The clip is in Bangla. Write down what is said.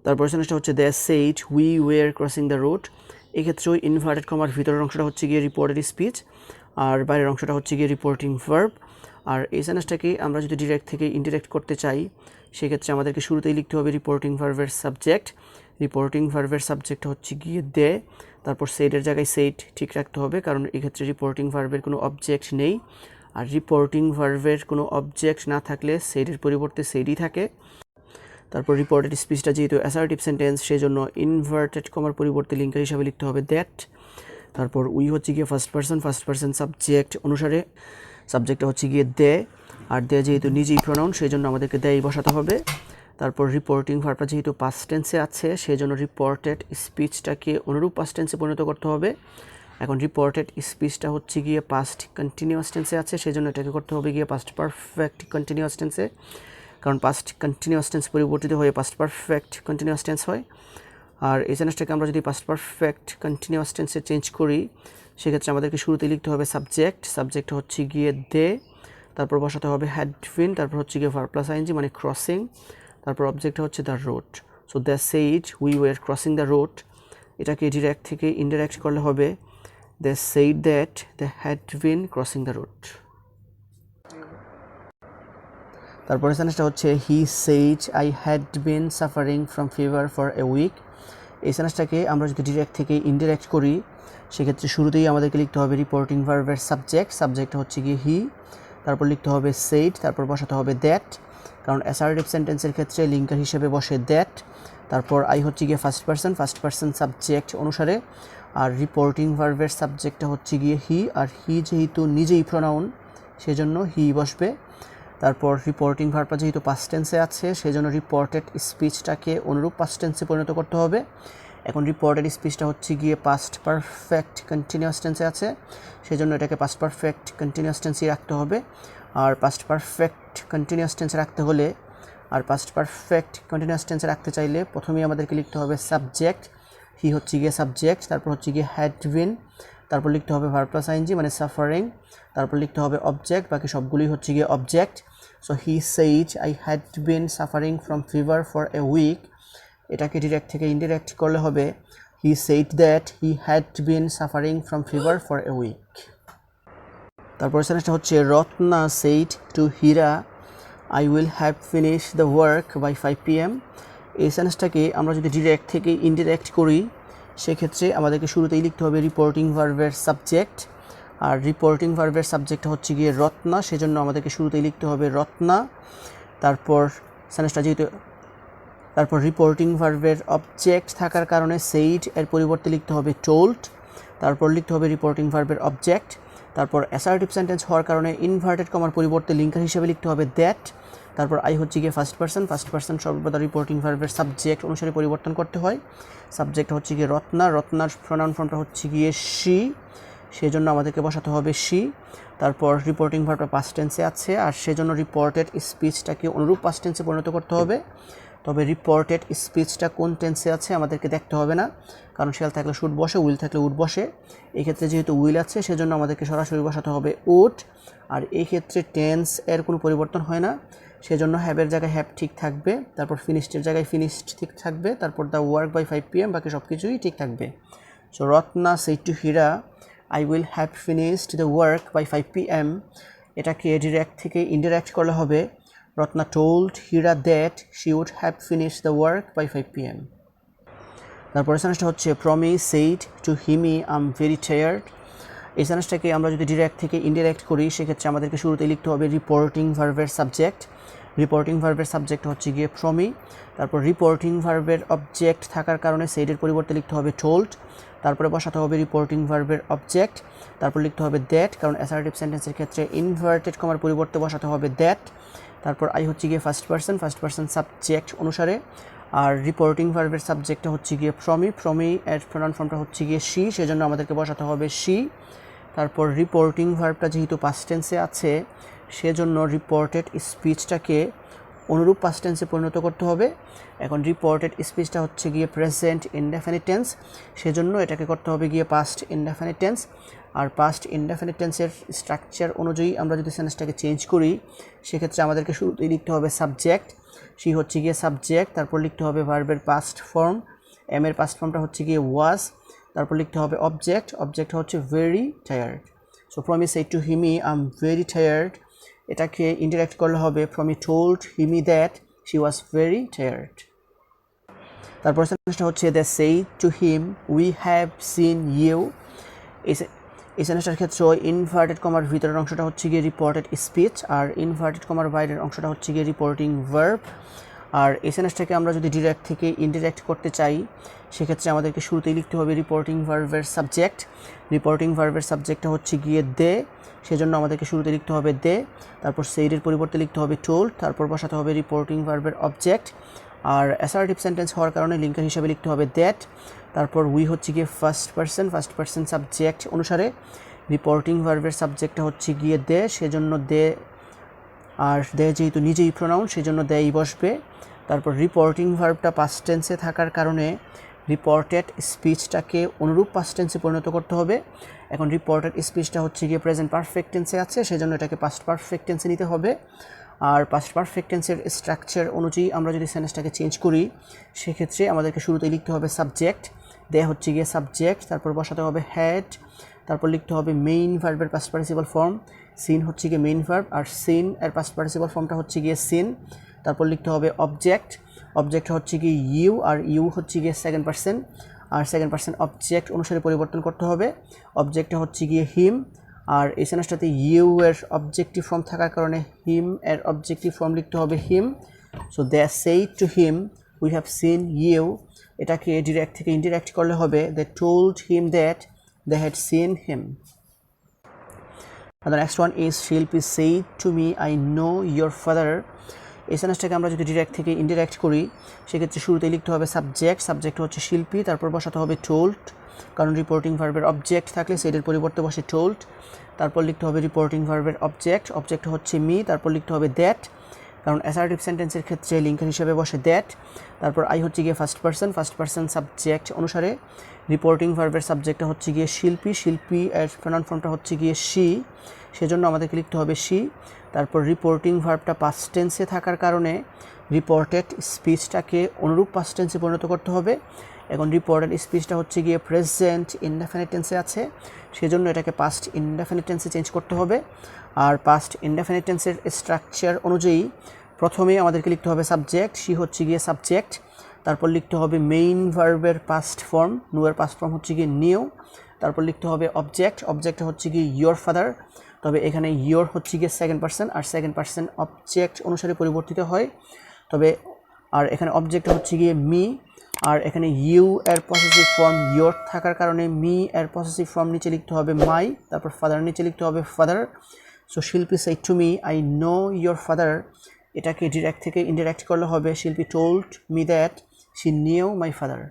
তারপর সেন্টেন্সটা হচ্ছে they said we were crossing the road. এক্ষেত্রে ওই ইনভার্টেড কমার ভিতরের অংশটা হচ্ছে গিয়ে রিপোর্টেড স্পিচ আর বাইরের অংশটা হচ্ছে গিয়ে রিপোর্টিং ভার্ব। আর এই সেন্টেন্সটাকে আমরা যদি ডিরেক্ট থেকে ইনডিরেক্ট করতে চাই সেক্ষেত্রে আমাদেরকে শুরুতেই লিখতে হবে রিপোর্টিং ভার্বের সাবজেক্ট। রিপোর্টিং ভার্বের সাবজেক্ট হচ্ছে গিয়ে দে, তারপর সেইডের জায়গায় সেইড ঠিক রাখতে হবে কারণ এক্ষেত্রে রিপোর্টিং ভার্বের কোনো অবজেক্ট নেই। আর রিপোর্টিং ভার্বের কোনো অবজেক্ট না থাকলে সেইডের পরিবর্তে সেইডই থাকে। তারপর রিপোর্টেড স্পিচটা যেহেতু অ্যাসার্টিভ সেন্টেন্স সেজন্য ইনভার্টেড কমার পরিবর্তে লিঙ্কার হিসাবে লিখতে হবে দ্যাট। তারপর উই হচ্ছে গিয়ে ফার্স্ট পার্সন সাবজেক্ট অনুসারে সাবজেক্টটা হচ্ছে গিয়ে দে, আর দে যেহেতু নিজেই প্রোনাউন সেই জন্য আমাদেরকে দেই বসাতে হবে। তারপর রিপোর্টিং ভার্বটা যেহেতু পাস্ট টেন্সে আছে সেই জন্য রিপোর্টেড স্পিচটাকে অনুরূপ পাস্ট টেন্সে পরিণত করতে হবে। এখন রিপোর্টেড স্পিচটা হচ্ছে গিয়ে পাস্ট কন্টিনিউয়াস টেন্সে আছে সেই জন্য এটাকে করতে হবে গিয়ে পাস্ট পারফেক্ট কন্টিনিউয়াস টেন্সে, কারণ পাস্ট কন্টিনিউয়াস টেন্স পরিবর্তিত হয়ে পাস্ট পারফেক্ট কন্টিনিউয়াস টেন্স হয়। আর এই সেন্টেন্সটাকে আমরা যদি পাস্ট পারফেক্ট কন্টিনিউয়াস টেন্সে চেঞ্জ করি সেক্ষেত্রে আমাদেরকে শুরুতে লিখতে হবে সাবজেক্ট হচ্ছে গিয়ে দে, তারপর বসাতে হবে হ্যাড বিন, তারপর হচ্ছে গিয়ে ভার্ব প্লাস আইএনজি মানে ক্রসিং, তারপর অবজেক্টটা হচ্ছে the road. So they said we were crossing the road. এটাকে ডিরেক্ট থেকে ইনডিরেক্ট করলে হবে they said that they had been crossing the road. তারপরে সেন্টেন্সটা হচ্ছে he said I had been suffering from fever for a week. এই সেন্টেন্সটাকে আমরা যদি ডিরেক্ট থেকে ইনডিরেক্ট করি সেক্ষেত্রে শুরুতেই আমাদেরকে লিখতে হবে রিপোর্টিং ভার্বের সাবজেক্ট হচ্ছে গিয়ে হি, তারপর লিখতে হবে সেইড, তারপর বসাতে হবে দ্যাট কারণ অ্যাসার্টিভ সেন্টেন্সের ক্ষেত্রে লিঙ্কার হিসেবে বসে দ্যাট। তারপর আই হচ্ছে গিয়ে ফার্স্ট পার্সন সাবজেক্ট অনুসারে, আর রিপোর্টিং ভার্বের সাবজেক্টটা হচ্ছে গিয়ে হি, আর হি যেহেতু নিজেই প্রোনাউন সেজন্য হি বসবে। তারপর রিপোর্টিং ভার্বটা যেহেতু পাস্ট টেন্সে আছে সেজন্য রিপোর্টেড স্পিচটাকে অনুরূপ পাস্ট টেন্সে পরিণত করতে হবে। এখন রিপোর্টেড স্পিচটা হচ্ছে গিয়ে পাস্ট পারফেক্ট কন্টিনিউয়াস টেন্সে আছে সেজন্য এটাকে পাস্ট পারফেক্ট কন্টিনিউয়াস টেন্সেই রাখতে হবে। আর পাস্ট পারফেক্ট কন্টিনিউয়াস টেন্সে রাখতে চাইলে প্রথমেই আমাদেরকে লিখতে হবে সাবজেক্ট, হি হচ্ছে গিয়ে সাবজেক্ট, তারপর হচ্ছে গিয়ে হ্যাড বিন, তারপর লিখতে হবে ভার্ব প্লাস আইএনজি মানে সাফারিং, তারপর লিখতে হবে অবজেক্ট, বাকি সবগুলোই হচ্ছে গিয়ে object. So he said I had been suffering from fever for a week. এটাকে ডিরেক্ট থেকে ইনডিরেক্ট করলে হবে he said that he had been suffering from fever for a week. তারপর সেন্টেন্সটা হচ্ছে Ratna said to Hira I will have finish the work by 5 PM। এই সেন্টেন্সটাকে আমরা যদি ডিরেক্ট থেকে ইনডিরেক্ট করি সেক্ষেত্রে আমাদেরকে শুরুতেই লিখতে হবে রিপোর্টিং ভার্বের সাবজেক্ট, আর রিপোর্টিং ভার্বের সাবজেক্টটা হচ্ছে গিয়ে রত্না সেজন্য আমাদেরকে শুরুতেই লিখতে হবে রত্না। তারপর রিপোর্টিং ভার্বের অবজেক্ট থাকার কারণে সেইড এর পরিবর্তে লিখতে হবে টোল্ড, তারপর লিখতে হবে রিপোর্টিং ভার্বের অবজেক্ট। তারপর অ্যাসার্টিভ সেন্টেন্স হওয়ার কারণে ইনভার্টেড কমার পরিবর্তে লিঙ্কার হিসেবে লিখতে হবে দ্যাট। তারপর আই হচ্ছে গিয়ে ফার্স্ট পার্সন সর্বদা রিপোর্টিং ভার্বের সাবজেক্ট অনুসারে পরিবর্তন করতে হয়। সাবজেক্ট হচ্ছে গিয়ে রত্নার প্রোনাউন ফর্মটা হচ্ছে গিয়ে শি সেজন্য আমাদেরকে বসাতে হবে শি। তারপর রিপোর্টিং ভার্বটা পাস্ট টেন্সে আছে আর সেজন্য রিপোর্টেড স্পিচটাকে অনুরূপ পাস্ট টেন্সে পরিণত করতে হবে। তবে রিপোর্টেড স্পিচটা কোন টেন্সে আছে আমাদেরকে দেখতে হবে না কারণ শেল থাকলে শুড বসে, উইল থাকলে উড বসে। এই ক্ষেত্রে যেহেতু উইল আছে সেজন্য আমাদেরকে সরাসরি বসাতে হবে উড, আর এই ক্ষেত্রে টেন্স এর কোনো পরিবর্তন হয় না সেজন্য হ্যাভের জায়গায় হ্যাভ ঠিক থাকবে, তারপর ফিনিশডের জায়গায় ফিনিশড ঠিক থাকবে, তারপর দ্য ওয়ার্ক বাই 5 PM বাকি সব কিছুই ঠিক থাকবে। So Ratna said to Hira I will have finished the work by 5 PM। এটাকে ডিরেক্ট থেকে ইনডিরেক্ট করলে হবে Ratna told Hira that she would have finished the work by 5 PM। তারপরে সেন্টেন্সটা হচ্ছে Promise said to Himi I am very tired. এই সেন্টেন্সটাকে আমরা যদি ডিরেক্ট থেকে ইনডিরেক্ট করি সেক্ষেত্রে আমাদেরকে শুরুতেই লিখতে হবে রিপোর্টিং ভার্বের সাবজেক্ট হচ্ছে গিয়ে প্রমি, তারপর রিপোর্টিং ভার্বের অবজেক্ট থাকার কারণে সেইডের পরিবর্তে লিখতে হবে টোল্ড, তারপরে বসাতে হবে রিপোর্টিং ভার্বের অবজেক্ট, তারপর লিখতে হবে দ্যাট কারণ অ্যাসার্টিভ সেন্টেন্সের ক্ষেত্রে ইনভার্টেড কমার পরিবর্তে বসাতে হবে দ্যাট। তারপর আই হচ্ছে গিয়ে ফার্স্ট পার্সন সাবজেক্ট অনুসারে, আর রিপোর্টিং ভার্বের সাবজেক্টটা হচ্ছে গিয়ে প্রমি এর প্রোনাউন ফর্মটা হচ্ছে গিয়ে শি সেজন্য আমাদেরকে বসাতে হবে শি। তারপর রিপোর্টিং ভার্বটা যেহেতু পাস্ট টেন্সে আছে সেজন্য রিপোর্টেড স্পিচটাকে অনুরূপ পাস্ট টেন্সে পরিণত করতে হবে। এখন রিপোর্টেড স্পিচটা হচ্ছে গিয়ে প্রেজেন্ট ইনডেফিনিট টেন্স সেজন্য এটাকে করতে হবে গিয়ে পাস্ট ইনডেফিনিট টেন্স। আর পাস্ট ইনডেফিনিট টেন্সের স্ট্রাকচার অনুযায়ী আমরা যদি সেন্টেন্সটাকে চেঞ্জ করি সেক্ষেত্রে আমাদেরকে শুরুতেই লিখতে হবে সাবজেক্ট, শি হচ্ছে গিয়ে সাবজেক্ট, তারপর লিখতে হবে ভার্বের পাস্ট ফর্ম, এম এর পাস্ট ফর্মটা হচ্ছে গিয়ে ওয়াজ, তারপর লিখতে হবে অবজেক্ট, অবজেক্ট হচ্ছে very tired. So from he said to Himi I am very tired, এটাকে ইন্টারেক্ট করলে হবে from he told Himi that she was very tired. তারপর সেন্টেন্সটা হচ্ছে they said to him we have seen you. এই সেন্টেন্সটার ক্ষেত্রে ইনভার্টেড কমার ভিতরের অংশটা হচ্ছে গিয়ে রিপোর্টেড স্পিচ, আর ইনভার্টেড কমার বাইরের অংশটা হচ্ছে গিয়ে রিপোর্টিং ভার্ব। আর এই সেন্টেন্সটাকে আমরা যদি ডিরেক্ট থেকে ইনডিরেক্ট করতে চাই সেক্ষেত্রে আমাদেরকে শুরুতেই লিখতে হবে রিপোর্টিং ভার্বের সাবজেক্ট। রিপোর্টিং ভার্বের সাবজেক্টটা হচ্ছে গিয়ে দে, সেজন্য আমাদেরকে শুরুতে লিখতে হবে দে, তারপর সেইডের পরিবর্তে লিখতে হবে টোল্ড, তারপর বসাতে হবে রিপোর্টিং ভার্বের অবজেক্ট। আর অ্যাসার্টিভ সেন্টেন্স হওয়ার কারণে লিঙ্কার হিসাবে লিখতে হবে দ্যাট, তারপর উই হচ্ছে গিয়ে ফার্স্ট পার্সন সাবজেক্ট অনুসারে রিপোর্টিং ভার্বের সাবজেক্টটা হচ্ছে গিয়ে দে, সেজন্য দে, আর দে যেহেতু নিজেই প্রোনাউন সেজন্য দেই বসবে। তারপর রিপোর্টিং ভার্বটা পাস্ট টেন্সে থাকার কারণে রিপোর্টেড স্পিচটাকে অনুরূপ পাস্ট টেন্সে পরিণত করতে হবে। এখন রিপোর্টেড স্পিচটা হচ্ছে গিয়ে প্রেজেন্ট পারফেক্ট টেন্সে আছে, সেজন্য এটাকে পাস্ট পারফেক্ট টেন্সে নিতে হবে। আর পাস্ট পারফেক্ট টেন্সের স্ট্রাকচার অনুযায়ী আমরা যদি সেন্টেন্সটাকে চেঞ্জ করি সেক্ষেত্রে আমাদেরকে শুরুতেই লিখতে হবে সাবজেক্ট, দে হচ্ছে গিয়ে সাবজেক্ট, তারপর বসাতে হবে হ্যাড, তারপর লিখতে হবে মেইন ভার্বের পাস্ট পার্টিসিপল ফর্ম, সিন হচ্ছে গিয়ে মেইন ভার্ব, আর সিন এর পাস্ট পার্টিসিপল ফর্মটা হচ্ছে গিয়ে সিন, তারপর লিখতে হবে অবজেক্ট, অবজেক্ট হচ্ছে গিয়ে ইউ, আর ইউ হচ্ছে গিয়ে সেকেন্ড পার্সন, আর সেকেন্ড পার্সন অবজেক্ট অনুসারে পরিবর্তন করতে হবে। অবজেক্টটা হচ্ছে গিয়ে হিম, আর এই সেন্টেন্সটাতে ইউ এর অবজেক্টিভ ফর্ম থাকার কারণে হিম এর অবজেক্টিভ ফর্ম লিখতে হবে him. So they said to him we have seen you, এটাকে ডিরেক্ট থেকে ইনডিরেক্ট করলে হবে they told him that they had seen him. And the next one is Shilpi said to me I know your father. এই সেন্টেন্সটাকে আমরা যদি ডিরেক্ট থেকে ইনডিরেক্ট করি সেক্ষেত্রে শুরুতেই লিখতে হবে সাবজেক্ট, সাবজেক্ট হচ্ছে শিল্পী, তারপর বসাতে হবে টোল্ড, কারণ রিপোর্টিং ভার্বের অবজেক্ট থাকলে সেটার পরিবর্তে বসে টোল্ড, তারপর লিখতে হবে রিপোর্টিং ভার্বের অবজেক্ট, অবজেক্ট হচ্ছে মি, তারপর লিখতে হবে দ্যাট, কারণ অ্যাসার্টিভ সেন্টেন্সের ক্ষেত্রে লিঙ্কার হিসেবে বসে দ্যাট, তারপর আই হচ্ছে গিয়ে ফার্স্ট পার্সন সাবজেক্ট অনুসারে রিপোর্টিং ভার্বের সাবজেক্টটা হচ্ছে গিয়ে শিল্পী, শিল্পী এর প্রনাউন ফর্মটা হচ্ছে গিয়ে শি, সেজন্য আমাদেরকে লিখতে হবে শি। তারপর রিপোর্টিং ভার্বটা পাস্ট টেন্সে থাকার কারণে রিপোর্টেড স্পিচটাকে অনুরূপ পাস্ট টেন্সে পরিণত করতে হবে। এখন রিপোর্টেড স্পিচটা হচ্ছে গিয়ে প্রেজেন্ট ইনডেফিনিট টেন্সে আছে, সেজন্য এটাকে পাস্ট ইনডেফিনিট টেন্সে চেঞ্জ করতে হবে। আর পাস্ট ইনডেফিনিট টেন্সের স্ট্রাকচার অনুযায়ী প্রথমেই আমাদেরকে লিখতে হবে সাবজেক্ট, শি হচ্ছে গিয়ে সাবজেক্ট, তারপর লিখতে হবে মেইন ভার্বের past form, Nuer past form হচ্ছে গিয়ে নিউ, তারপর লিখতে হবে অবজেক্ট, অবজেক্ট হচ্ছে গিয়ে ইয়োর ফাদার, তবে এখানে ইয়োর হচ্ছে গিয়ে সেকেন্ড পার্সন, আর সেকেন্ড পার্সন অবজেক্ট অনুসারে পরিবর্তিত হয়, তবে আর এখানে অবজেক্ট হচ্ছে গিয়ে মি, আর এখানে ইউ এর পসেসিভ ফর্ম ইয়োর থাকার কারণে মি এর পসেসিভ ফর্ম নিচে লিখতে হবে মাই, তারপর ফাদার নিচে লিখতে হবে ফাদার। সো শিল্পী said to me I know your father, এটাকে ডিরেক্ট থেকে ইনডিরেক্ট করলে হবে শিল্পী told me that she knew my father.